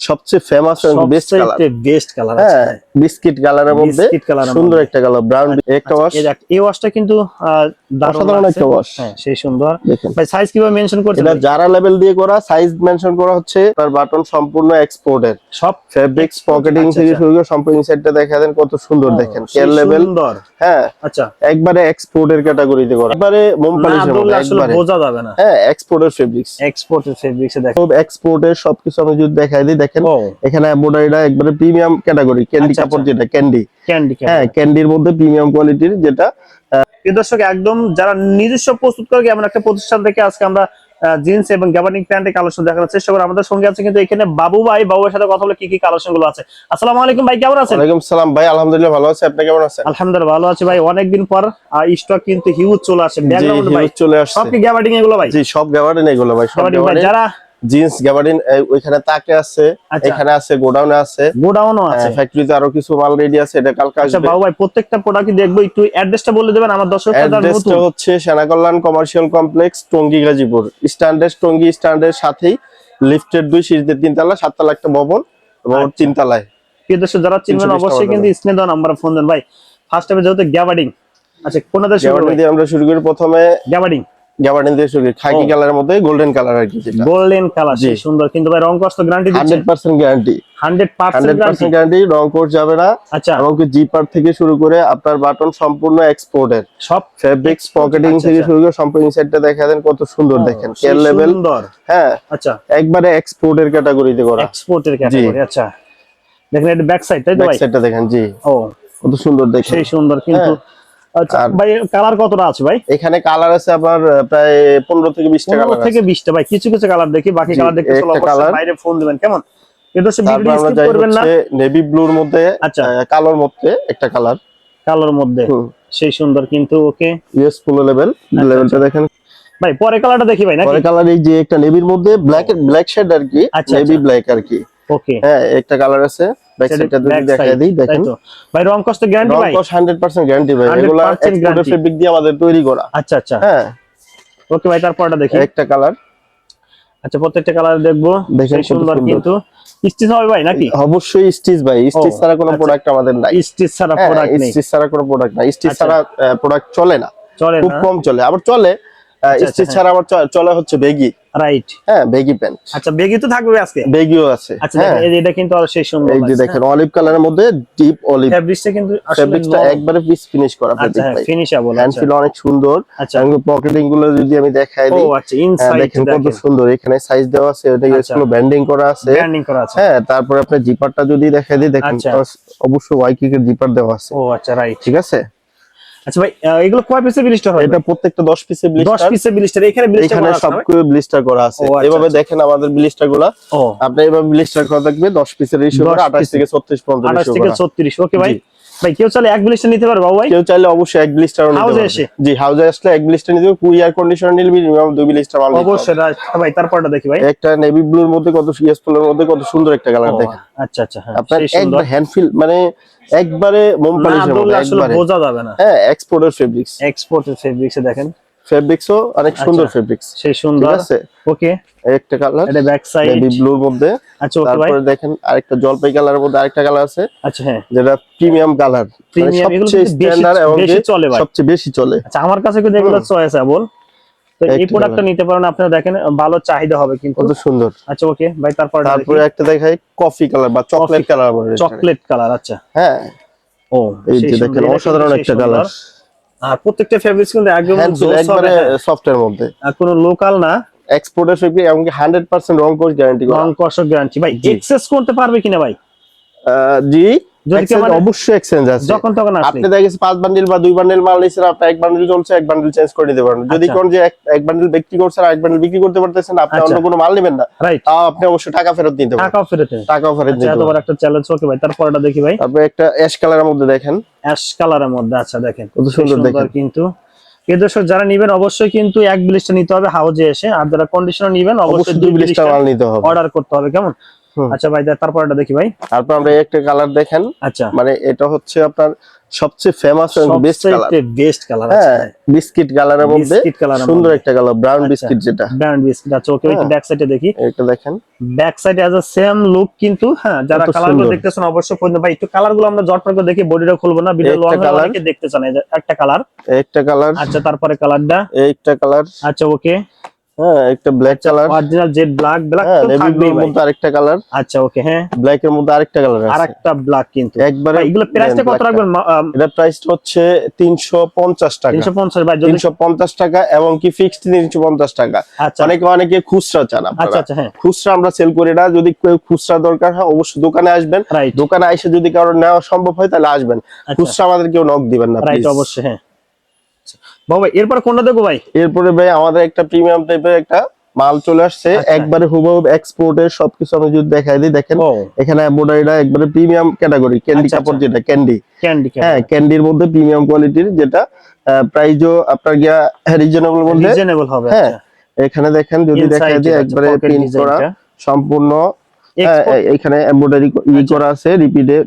সবচেয়ে ফেমাস এবং best colour আছে, হ্যাঁ বিস্কিট কালারের মধ্যে সুন্দর একটা কালার ব্রাউন একটা ওয়াশ। এই ওয়াশটা কিন্তু দারুণ একটা ওয়াশ, হ্যাঁ সেই সুন্দর। ভাই সাইজ কিভাবে মেনশন করছেন? এটা যারা লেভেল দিয়ে করা, সাইজ মেনশন করা হচ্ছে, তার বাটন সম্পূর্ণ এক্সপোর্টের, সব ফেব্রিক্স পকেটিং থেকে শুরু করে সম্পূর্ণ সেটটা দেখা দেন কত সুন্দর, দেখেন কেয়ার লেভেল সুন্দর, হ্যাঁ আচ্ছা একবারে এক্সপোর্টের ক্যাটাগরিতে করা, একবারে মোম পলিশের মধ্যে, একবারে বোঝা যাবে না, হ্যাঁ এক্সপোর্টের ফেব্রিক্স, এক্সপোর্টের ফেব্রিক্সে দেখো সব এক্সপোর্টের সবকিছু আমি যদি দেখাই দিই, দেখেন এখানে এমব্রয়ডারিটা একবারে প্রিমিয়াম ক্যাটাগরি, ক্যান্ডি কাপড় যেটা ক্যান্ডি, হ্যাঁ ক্যান্ডির মধ্যে প্রিমিয়াম কোয়ালিটির, যেটা দর্শক একদম যারা নিজস্ব প্রস্তুত করে এমন একটা প্রতিষ্ঠান থেকে আজকে আমরা জিন্স এবং গ্যাবার্ডিং প্যান্টের কালেকশন দেখানোর চেষ্টা করি। আমাদের সঙ্গে আছে কিন্তু এখানে বাবু ভাই, বাবুর সাথে কথা বলে কি কি কালেকশন গুলো আছে। আসসালামু আলাইকুম ভাই, কেমন আছেন? ওয়ালাইকুম সালাম ভাই, আলহামদুলিল্লাহ ভালো আছি, আপনি কেমন আছেন? আলহামদুলিল্লাহ ভালো আছি ভাই, অনেকদিন পর স্টক কিন্তু হিউজ চলে আসে, ব্যাকগ্রাউন্ড ভাই চলে আসে, সব কি গ্যাবার্ডিং এগুলো ভাই? জি সব গ্যাবার্ডিং এগুলো ভাই, সব গ্যাবার্ডিং। যারা জিন্স গ্যাবার্ডিন ওইখানে তাকে আছে, এখানে আছে, গোডাউনে আছে, গোডাউনও আছে, ফ্যাক্টরিতে আরো কিছু মাল রেডি আছে, এটা কালকে আসবে। আচ্ছা বাবু ভাই প্রত্যেকটা প্রোডাক্ট দেখবো, একটু অ্যাড্রেসটা বলে দিবেন আমার দর্শকদের। অ্যাড্রেসটা হচ্ছে সেনাকল্যাণ কমার্শিয়াল কমপ্লেক্স, টঙ্গী গাজীপুর স্ট্যান্ডের, টঙ্গী স্ট্যান্ডের সাথেই লিফটের 2 সিঁড়িতে 3 তলা, 7 তলা একটা ভবন এবং 3 তলায়। প্রিয় দর্শক যারা চিনবেন অবশ্যই কিন্তু স্ক্রিনে দেওয়া নাম্বারে ফোন দেন ভাই। ফার্স্ট টাইমে যেহেতু গ্যাবার্ডিং, আচ্ছা কোনটা শুরু করি? আমরা শুরু করি প্রথমে গ্যাবার্ডিং দিয়ে শুরু করি, খাকি কালারের মধ্যে গোল্ডেন কালার আর কি, যেটা গোল্ডেন কালার সেই সুন্দর, কিন্তু ভাই রং কষ্ট গ্যারান্টি দিচ্ছেন? 100% গ্যারান্টি, 100% গ্যারান্টি, রং কোর্স যাবে না। আচ্ছা এমনকি জিপার থেকে শুরু করে আপনার বাটন সম্পূর্ণ এক্সপোর্টের, সব ফেব্রিক্স পকেটিং থেকে শুরু করে সম্পূর্ণ সেটটা দেখা দেন কত সুন্দর, দেখেন কেয়ার লেভেল সুন্দর, হ্যাঁ আচ্ছা একবারে এক্সপোর্টের ক্যাটাগরিতে করা, এক্সপোর্টের ক্যাটাগরি। আচ্ছা দেখেন এটা ব্যাক সাইড, তাই তো ভাই? ব্যাক সাইডটা দেখেন, জি ও কত সুন্দর, দেখেন সেই সুন্দর কিন্তু। আচ্ছা ভাই কালার কতটা আছে ভাই? এখানে কালার আছে আপনার প্রায় 15 থেকে 20টা কালার, 15 থেকে 20টা ভাই। কিছু কিছু কালার দেখি, বাকি কালার দেখতে চলো অবশ্যই বাইরে ফোন দিবেন, কেমন? এটা সব ভিডিও স্কিপ করবেন না। নেভি ব্লুর মধ্যে, আচ্ছা কালোর মধ্যে একটা কালার, কালোর মধ্যে সেই সুন্দর কিন্তু। ওকে ইউএস ফুল লেভেলটা দেখেন ভাই। পরে কালারটা দেখি ভাই নাকি? পরে কালার এই যে একটা নেভির মধ্যে ব্ল্যাক শেড আর কি, নেভি ব্ল্যাক আর কি। ওকে হ্যাঁ একটা কালার আছে, ব্যাক সাইডটা যদি দেখাই দিই, দেখেন ভাই রং কষ্ট গ্যারান্টি ভাই? রং কষ্ট 100% গ্যারান্টি ভাই, এগুলো এক্সপোর্টের ফেব্রিক দিয়ে আমাদের তৈরি করা। আচ্ছা আচ্ছা হ্যাঁ ওকে ভাই। তারপরটা দেখি একটা কালার, আচ্ছা প্রত্যেকটা কালার দেখবো, দেখেন সুন্দর কিন্তু। স্টিচ হবে ভাই নাকি? অবশ্যই স্টিচ ভাই, স্টিচ ছাড়া কোনো প্রোডাক্ট আমাদের নাই, স্টিচ ছাড়া প্রোডাক্ট নেই, স্টিচ ছাড়া কোনো প্রোডাক্ট নাই, স্টিচ ছাড়া প্রোডাক্ট চলে না, খুব কম চলে, আবার চলে স্টিচ ছাড়া আবার চলে হচ্ছে বেগি, রাইট হ্যাঁ বেগি প্যান্ট। আচ্ছা বেগি তো থাকবে আজকে, বেগিও আছে। আচ্ছা এটা কিন্তু আর সেই সুন্দর, এই যে দেখেন অলিভ কালারের মধ্যে ডিপ অলিভ, ফেব্রিক্সটা কিন্তু ফেব্রিক্সটা একবারে পিস ফিনিশ করা, ফিনিশাবল, হ্যান্ড ফিল অনেক সুন্দর। এবং পকেটিং গুলো যদি আমি দেখাই দিই, ও আচ্ছা ইনসাইড দেখেন কত সুন্দর, এখানে সাইজ দেওয়া আছে, এটা এগুলো ব্যান্ডিং করা আছে, হ্যাঁ তারপর আপনি জিপারটা যদি দেখাই দিই, দেখেন অবশ্যই ওয়াই কিকের জিপার দেওয়া আছে। ও আচ্ছা রাইট, ঠিক আছে। আচ্ছা ভাই এগুলো কয় পিসে ব্লিস্টার হয়? এটা প্রত্যেকটা 10 পিসে ব্লিস্টার, 10 পিসে ব্লিস্টার। এখানে সবগুলো ব্লিস্টার করা আছে, এভাবে দেখেন আমাদের ব্লিস্টারগুলো, আপনি এভাবে ব্লিস্টার করা থাকবে 10 পিসের রেশিও করে 28 থেকে 36 পর্যন্ত, 28 থেকে 36। ওকে ভাই ভাই কেউ চাইলে এক ব্লিস্টার নিতে পারবে বাবু ভাই? কেউ চাইলে অবশ্যই এক ব্লিস্টারও নিতে পারবে। জি হাউজে আসলে এক ব্লিস্টার নিতে হবে, কুরিয়ার কন্ডিশনার নিলে মিনিমাম 2 ব্লিস্টার মাল নিতে হবে অবশ্যই ভাই। তারপরটা দেখি ভাই, একটা নেভি ব্লুর মধ্যে কত ইয়েস ফুলের মধ্যে কত সুন্দর একটা কালার, দেখেন আচ্ছা আচ্ছা হ্যাঁ আপনার একবার হ্যান্ড ফিল, মানে একবারে মোম পলিশের মধ্যে, একবারে বোঝা যাবে না, হ্যাঁ এক্সপোর্টের ফেব্রিক্স, এক্সপোর্টের ফেব্রিক্সে দেখেন ফেব্রিক্সও অনেক সুন্দর, ফেব্রিক্স সেই সুন্দর, ঠিক আছে। ওকে একটা কালার, এটা ব্যাক সাইড নেভি ব্লুর মধ্যে। আচ্ছা ওকে ভাই। তারপরে দেখেন আরেকটা জলপাই কালারের মধ্যে আরেকটা কালার আছে, আচ্ছা হ্যাঁ যেটা প্রিমিয়াম কালার, সবচেয়ে স্ট্যান্ডার্ড এবং বেশি চলে ভাই, সবচেয়ে বেশি চলে। আচ্ছা আমার কাছে কিন্তু এগুলো চয়েস বল, তো এই প্রোডাক্টটা নিতে পারেন আপনারা, দেখেন ভালো চাহিদা হবে কিন্তু, কত সুন্দর। আচ্ছা ওকে ভাই তারপরে একটা দেখাই কফি কালার বা চকলেট কালার বলে, চকলেট কালার। আচ্ছা হ্যাঁ ও এই যে দেখেন অসাধারণ একটা কালার, আর প্রত্যেকটা ফেব্রিক্স কিন্তু একদম একবারে সফটের মধ্যে, আর কোনো লোকাল না, এক্সপোর্টের ফেব্রিক এবং 100% রং কোর্স গ্যারান্টি, রং কোর্স গ্যারান্টি। ভাই এক্সেস করতে পারবে কিনা ভাই? জি অবশ্যই এক্সচেঞ্জ আছে, যখন তখন আপনি দেখেন 5 বান্ডিল বা 2 বান্ডিল মাল নিছেন, আপনি এক বান্ডিল চলছে, এক বান্ডিল চেঞ্জ করে দিতে পারেন। যদি কোন যে এক বান্ডিল বিক্রি করছেন আর এক বান্ডিল বিক্রি করতে পারতেছেন, আপনি অন্য কোনো মাল নেবেন না, তাও আপনি অবশ্যই টাকা ফেরত দিতে পারবেন, টাকাও ফেরত দিতে পারবেন। এত বড় একটা চ্যালেঞ্জ। ওকে ভাই তারপরটা দেখি ভাই, তারপরে একটা অ্যাশ কালারের মধ্যে দেখেন, অ্যাশ কালারের মধ্যে, আচ্ছা দেখেন কত সুন্দর দেখেন কিন্তু। এই দর্শক যারা নেবেন অবশ্যই কিন্তু এক ব্লিস্টার নিতে হবে হাউজে এসে, আর যারা কন্ডিশনার নেবেন অবশ্যই 2 ব্লিস্টার মাল নিতে হবে, অর্ডার করতে হবে, কেমন? আচ্ছা ভাই, তারপর এটা দেখি ভাই। তারপর আমরা একটা কালার দেখেন। আচ্ছা, মানে এটা হচ্ছে আপনার সবচেয়ে ফেমাস এবং বেস্ট কালার। হ্যাঁ, বিস্কিট কালারের মধ্যে সুন্দর একটা কালার, ব্রাউন বিস্কিট যেটা। Brown biscuit. আচ্ছা ওকে, একটু ব্যাক সাইডে দেখি। এটা দেখেন, ব্যাক সাইডে অ্যাজ আ সেম লুক, কিন্তু হ্যাঁ যারা কালারগুলো দেখতেছেন অবশ্যই ফোন ভাই একটু কালারগুলো আমরা জট করে দেখি, বডিটা খুলবো না, ভিডিও লং হলে অনেকে দেখতে চান। একটা কালার, একটা কালার। আচ্ছা তারপরে কালারটা, একটা কালার। আচ্ছা ওকে। হ্যাঁ, একটা black colour, original jet black তো থাকবেই ভাই। মধ্যে আরেকটা কালার। আচ্ছা ওকে, হ্যাঁ ব্ল্যাক এর মধ্যে আরেকটা কালার আছে, আরেকটা ব্ল্যাক। কিন্তু একবারে এগুলো প্রাইসটা কত রাখবেন? এটা প্রাইস হচ্ছে 350 টাকা। 350 ভাই, 350 টাকা, এবং কি ফিক্সড 350 টাকা। আচ্ছা, অনেকে খুচরা চান আপনারা। আচ্ছা আচ্ছা, হ্যাঁ খুচরা আমরা সেল করি না। যদি কেউ খুচরা দরকার হয় অবশ্যই দোকানে আসবেন। দোকানে এসে যদি কারো নেওয়া সম্ভব হয় তাহলে আসবেন। খুচরা আমাদের কেউ নক দিবেন না, রাইট, অবশ্যই। হ্যাঁ বাবা, এরপর কোনটা দেখো ভাই? এরপরে ভাই আমাদের একটা প্রিমিয়াম টাইপের একটা মাল চলে আসছে, একবারে হুবহু এক্সপোর্টের। সবকিছু আমি যদি দেখাই দিই, দেখেন এখানে এমব্রয়ডারিটা একবারে প্রিমিয়াম ক্যাটাগরি, ক্যান্ডি কাপড় যেটা, ক্যান্ডি। হ্যাঁ, ক্যান্ডির মধ্যে প্রিমিয়াম কোয়ালিটির, যেটা প্রাইসও আপনার গিয়া রিজনেবল মধ্যে হবে। হ্যাঁ, এখানে দেখেন যদি দেখাই দিই, একবারে প্রিন্ট করা সম্পূর্ণ। এখানে এমব্রয়ডারি করা আছে,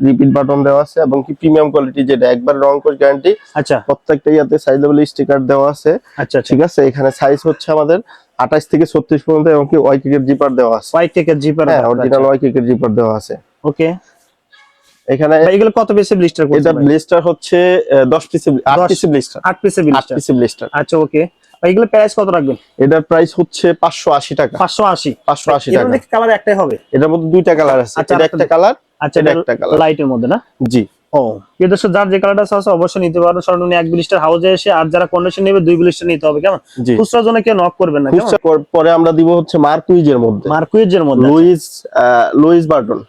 রিপিট বাটন দেওয়া আছে, এবং কি প্রিমিয়াম কোয়ালিটি, যেটা একবার রং কোশ গ্যারান্টি। আচ্ছা, প্রত্যেকটা ইয়াতে সাইজেবল স্টিকার দেওয়া আছে। আচ্ছা ঠিক আছে। এখানে সাইজ হচ্ছে আমাদের 28 থেকে 36 পর্যন্ত, এবং কি ওয়াই কেকের জিপার দেওয়া আছে। ওয়াই কেকের জিপার, হ্যাঁ, অরিজিনাল ওয়াই কেকের জিপার দেওয়া আছে। ওকে। এখানে এগুলো কত পিসে ব্লিস্টার করতে? এটা ব্লিস্টার হচ্ছে 10 পিসে, 8 পিসে ব্লিস্টার, 8 পিসে ব্লিস্টার। আচ্ছা ওকে, এগুলো প্রাইস কত রাখবেন? এটার প্রাইস হচ্ছে 580 টাকা। 580 টাকা। এর কালার একটাই হবে? এটার মধ্যে দুইটা কালার আছে, এটা একটা কালার, আচ্ছা এটা একটা কালার, লাইটের মধ্যে না? জি। ও প্রিয় দর্শক, যার যে কালারটা আছে অবশ্যই নিতে পারবেন সরাসরি 1 ব্লিস্টার হাউসে এসে। আর যারা কন্ডিশন নেবে 2 ব্লিস্টার নিতে হবে, কেমন? খুচরার জন্য কেউ নক করবেন না, কেমন? পরে আমরা দিব হচ্ছে মার্কুইজের মধ্যে, লুইস বার্টন।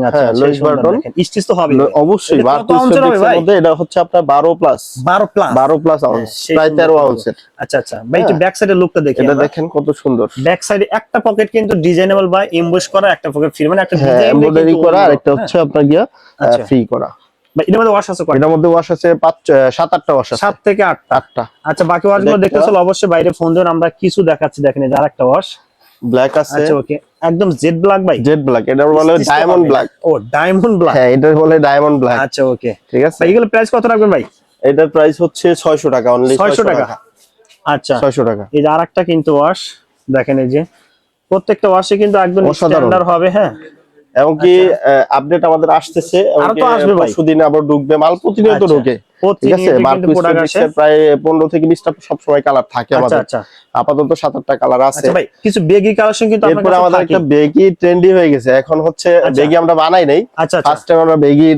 আচ্ছা, হ্যাঁ, লুইস বার্টন স্টিচ তো হবে অবশ্যই। মার্কুইজের মধ্যে এটা হচ্ছে আপনার 12 প্লাস আউন্স, প্রায় 13 আউন্সের। আচ্ছা আচ্ছা ভাই, একটু ব্যাক সাইডের লুকটা দেখি। এটা দেখেন কত সুন্দর। ব্যাক সাইডে একটা পকেট কিন্তু ডিজাইনেবল বা এমবস করা, একটা পকেট ফ্রি, মানে একটা ডিজাইন এমব্রয়ডারি করা, আর একটা হচ্ছে আপনার গিয়া ফ্রি করা। এর মধ্যে ওয়াশ আছে কয়টা? এটার মধ্যে ওয়াশ আছে 7-8টা ওয়াশ আছে। 7 থেকে 8টা। আচ্ছা, বাকি ওয়াশগুলো দেখতে চলো অবশ্যই বাইরে ফোন দেন, আমরা কিছু দেখাচ্ছি। দেখেন এই যে আরেকটা ওয়াশ ব্ল্যাক আছে। আচ্ছা ওকে, একদম জেড ব্ল্যাক ভাই, জেড ব্ল্যাক। এটা বলে ডায়মন্ড ব্ল্যাক। ও ডায়মন্ড ব্ল্যাক, হ্যাঁ, এটা বলে ডায়মন্ড ব্ল্যাক। আচ্ছা ওকে, ঠিক আছে। এগুলো প্রাইস কত রাখবেন ভাই? এটার প্রাইস হচ্ছে 600 টাকা অনলি। 600 টাকা। আচ্ছা, 600 টাকা। এই যে আরেকটা কিন্তু ওয়াশ দেখেন, এই যে প্রত্যেকটা ওয়াশে কিন্তু একদম স্ট্যান্ডার্ড হবে। হ্যাঁ, এবং কি আপডেট আমাদের আসতেছে, এবং কি পরশুদিন আবার ঢুকবে মাল, প্রতিনিয়ত ঢোকে। ঠিক আছে। মার্কেটে প্রায় 15 থেকে 20টা সব সময় কালার থাকে আমাদের। আচ্ছা, আপাতত 7-8টা কালার আছে। আচ্ছা ভাই, কিছু বেগি কালেকশন কিন্তু আপনাদের কাছে আমাদের একটা বেগি ট্রেন্ডি হয়ে গেছে এখন, হচ্ছে বেগি আমরা বানাই নাই। আচ্ছা, ফার্স্ট টাইম আমরা বেগি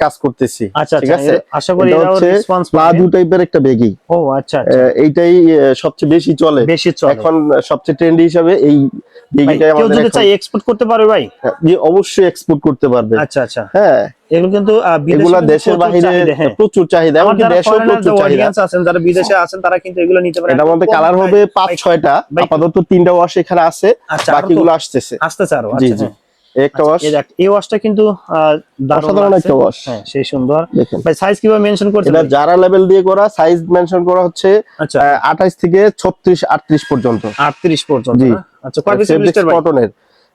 কাজ করতেছি। ঠিক আছে। আশা করি এটা হচ্ছে প্লাজো টাইপের একটা বেগি। ও আচ্ছা, এইটাই সবচেয়ে বেশি চলে এখন, সবচেয়ে ট্রেন্ডি হিসাবে এই বেগিটাই আমাদের। কেউ যদি চাই এক্সপোর্ট করতে পারবে ভাই? অবশ্যই এক্সপোর্ট করতে পারবে। আচ্ছা আচ্ছা, হ্যাঁ, এগুলো কিন্তু এগুলা দেশের বাইরে প্রচুর চাহিদা, এমনকি দেশেও প্রচুর চাহিদা। যারা বিদেশে আছেন তারা কিন্তু এগুলো নিতে পারে। এটার মধ্যে কালার হবে 5-6টা, আপাতত 3টা ওয়াশ এখানে আছে, বাকিগুলো আসতেছে আরো। জি জি, একটা ওয়াশ। এই ওয়াশটা কিন্তু অসাধারণ একটা ওয়াশ। হ্যাঁ, সেই সুন্দর। ভাই সাইজ কিভাবে মেনশন করছেন? এটা যারা লেভেল দিয়ে করা, সাইজ মেনশন করা হচ্ছে 28 থেকে 36-38 পর্যন্ত। 38 পর্যন্ত। আচ্ছা, কয় পিস ব্লিস্টার ভাই? কটনের।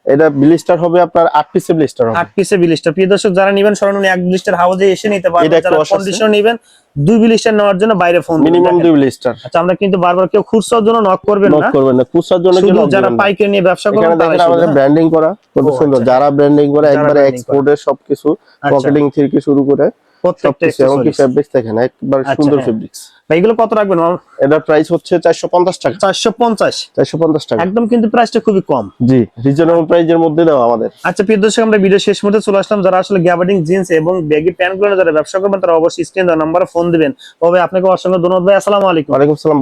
এটা ব্লিস্টার হবে আপনার 8 পিসে ব্লিস্টার হবে। 8 পিসে ব্লিস্টার। প্রিয় দর্শক, যারা নেবেন সরাসরি 1 ব্লিস্টার হাউসে এসে নিতে পারবেন। যারা কন্ডিশন নেবেন 2 ব্লিস্টার নেওয়ার জন্য বাইরে ফোন দিবেন, মিনিমাম 2 ব্লিস্টার। আচ্ছা, আমরা কিন্তু বারবার কেউ খুচরার জন্য নক করবেন না, খুচরার জন্য শুধু যারা পাইকারি নিয়ে ব্যবসা করেন তারা। আমাদের ব্র্যান্ডিং করা কত সুন্দর, যারা ব্র্যান্ডিং করে একবারে এক্সপোর্টের সবকিছু, পকেটিং থেকে শুরু করে প্রত্যেকটা, এবং কি ফেব্রিক্স দেখেন একবার সুন্দর ফেব্রিক্স। ভাই এগুলো কত রাখবেন? এটার প্রাইস হচ্ছে 450 টাকা। 450 টাকা, একদম কিন্তু প্রাইসটা খুবই কম। জি, রিজনেবল প্রাইসের মধ্যে দাও আমাদের। আচ্ছা প্রিয় দর্শক, আমরা ভিডিও শেষ মুহূর্তে চলে আসলাম। যারা আসলে গ্যাবার্ডিং জিন্স এবং ব্যাগি প্যান্ট গুলো যারা ব্যবসা করবেন তারা অবশ্যই স্ক্রিন দেওয়া নম্বরে ফোন দিবেন। তবে আপনাকে অসংখ্য ধন্যবাদ ভাই। আসসালামু আলাইকুম। ওয়ালাইকুম আসসালাম।